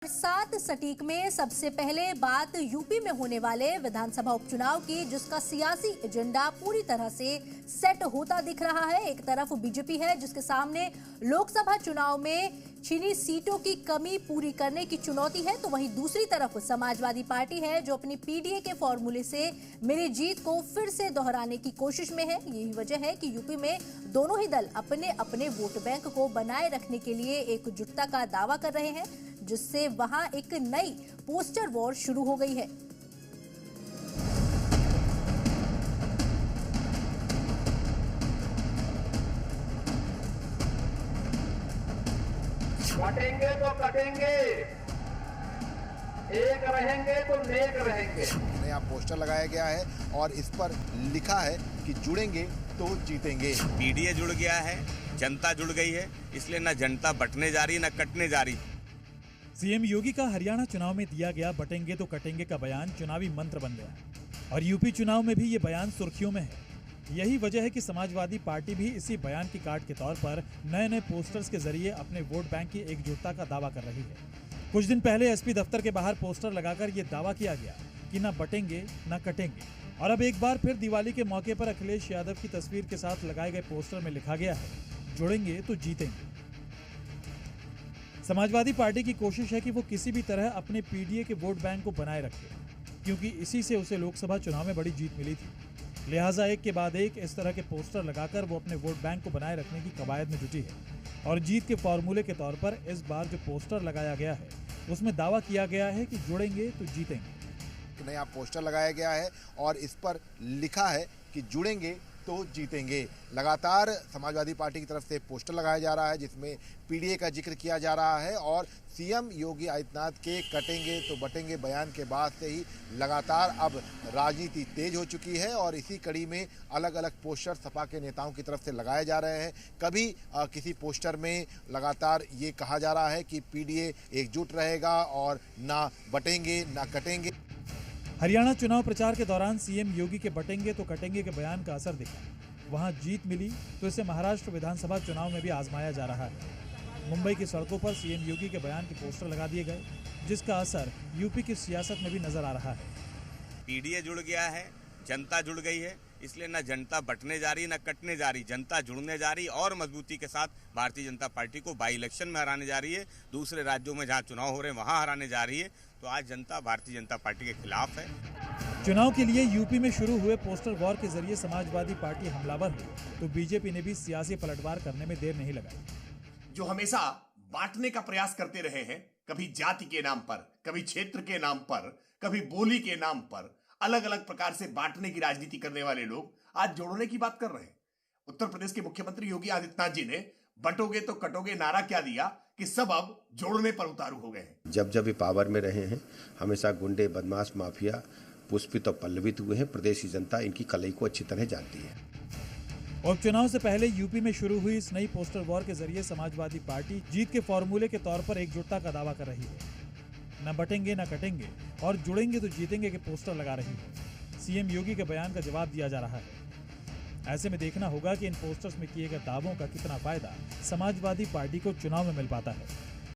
सात सटीक में सबसे पहले बात यूपी में होने वाले विधानसभा उपचुनाव की, जिसका सियासी एजेंडा पूरी तरह से सेट होता दिख रहा है। एक तरफ बीजेपी है जिसके सामने लोकसभा चुनाव में छिनी सीटों की कमी पूरी करने की चुनौती है, तो वहीं दूसरी तरफ समाजवादी पार्टी है जो अपनी पीडीए के फॉर्मूले से मिली जीत को फिर से दोहराने की कोशिश में है। यही वजह है कि यूपी में दोनों ही दल अपने अपने वोट बैंक को बनाए रखने के लिए एकजुटता का दावा कर रहे हैं, जिससे वहां एक नई पोस्टर वॉर शुरू हो गई है। बटेंगे तो कटेंगे, एक रहेंगे तो नेक रहेंगे। यहाँ पोस्टर लगाया गया है और इस पर लिखा है कि जुड़ेंगे तो जीतेंगे। पीडीए जुड़ गया है, जनता जुड़ गई है, इसलिए न जनता बंटने जा रही न कटने जा रही। सीएम योगी का हरियाणा चुनाव में दिया गया बटेंगे तो कटेंगे का बयान चुनावी मंत्र बन गया और यूपी चुनाव में भी ये बयान सुर्खियों में है। यही वजह है कि समाजवादी पार्टी भी इसी बयान की कार्ड के तौर पर नए नए पोस्टर्स के जरिए अपने वोट बैंक की एकजुटता का दावा कर रही है। कुछ दिन पहले एसपी दफ्तर के बाहर पोस्टर लगाकर ये दावा किया गया कि न बटेंगे न कटेंगे, और अब एक बार फिर दिवाली के मौके पर अखिलेश यादव की तस्वीर के साथ लगाए गए पोस्टर में लिखा गया है, जुड़ेंगे तो जीतेंगे। समाजवादी पार्टी की कोशिश है कि वो किसी भी तरह अपने पीडीए के वोट बैंक को बनाए रखे, क्योंकि इसी से उसे लोकसभा चुनाव में बड़ी जीत मिली थी। लिहाजा एक के बाद एक इस तरह के पोस्टर लगाकर वो अपने वोट बैंक को बनाए रखने की कवायद में जुटी है। और जीत के फॉर्मूले के तौर पर इस बार जो पोस्टर लगाया गया है उसमें दावा किया गया है कि जुड़ेंगे तो जीतेंगे। नया पोस्टर लगाया गया है और इस पर लिखा है कि जुड़ेंगे तो जीतेंगे। लगातार समाजवादी पार्टी की तरफ से पोस्टर लगाया जा रहा है जिसमें पीडीए का जिक्र किया जा रहा है और सीएम योगी आदित्यनाथ के कटेंगे तो बटेंगे बयान के बाद से ही लगातार अब राजनीति तेज हो चुकी है और इसी कड़ी में अलग अलग पोस्टर सपा के नेताओं की तरफ से लगाए जा रहे हैं। कभी किसी पोस्टर में लगातार ये कहा जा रहा है कि पीडीए एकजुट रहेगा और ना बटेंगे ना कटेंगे। हरियाणा चुनाव प्रचार के दौरान सीएम योगी के बटेंगे तो कटेंगे के बयान का असर दिखा। वहां जीत मिली तो इसे महाराष्ट्र विधानसभा चुनाव में भी आजमाया जा रहा है। मुंबई की सड़कों पर सीएम योगी के बयान के पोस्टर लगा दिए गए, जिसका असर यूपी की सियासत में भी नजर आ रहा है। पीडीए जुड़ गया है, जनता जुड़ गई है, इसलिए न जनता बंटने जा रही न कटने जा रही, जनता जुड़ने जा रही और मजबूती के साथ भारतीय जनता पार्टी को बाई इलेक्शन में हराने जा रही है। दूसरे राज्यों में जहां चुनाव हो रहे हैं वहां हराने जा रही है। तो आज जनता भारतीय जनता पार्टी के खिलाफ है। चुनाव के लिए यूपी में शुरू हुए पोस्टर वॉर के जरिए समाजवादी पार्टी हमलावर हुई तो बीजेपी ने भी सियासी पलटवार करने में देर नहीं लगाई। जो हमेशा बांटने का प्रयास करते रहे हैं, कभी जाति के नाम पर, कभी क्षेत्र के नाम पर, कभी बोली के नाम पर, अलग अलग प्रकार से बांटने की राजनीति करने वाले लोग आज जोड़ने की बात कर रहे हैं। उत्तर प्रदेश के मुख्यमंत्री योगी आदित्यनाथ जी ने बटोगे तो कटोगे नारा क्या दिया कि सब अब जोड़ने पर उतारू हो गए हैं। जब जब भी पावर में रहे हैं हमेशा गुंडे, बदमाश, माफिया पुष्पित और पल्लवित हुए हैं। प्रदेश की जनता इनकी कलई को अच्छी तरह जानती है। उपचुनाव से पहले यूपी में शुरू हुई इस नई पोस्टर वॉर के जरिए समाजवादी पार्टी जीत के फॉर्मूले के तौर पर एकजुटता का दावा कर रही है। न बटेंगे न कटेंगे और जुड़ेंगे तो जीतेंगे के पोस्टर लगा रही है। सीएम योगी के बयान का जवाब दिया जा रहा है। ऐसे में देखना होगा कि इन पोस्टर्स में किए गए दावों का कितना फायदा समाजवादी पार्टी को चुनाव में मिल पाता है।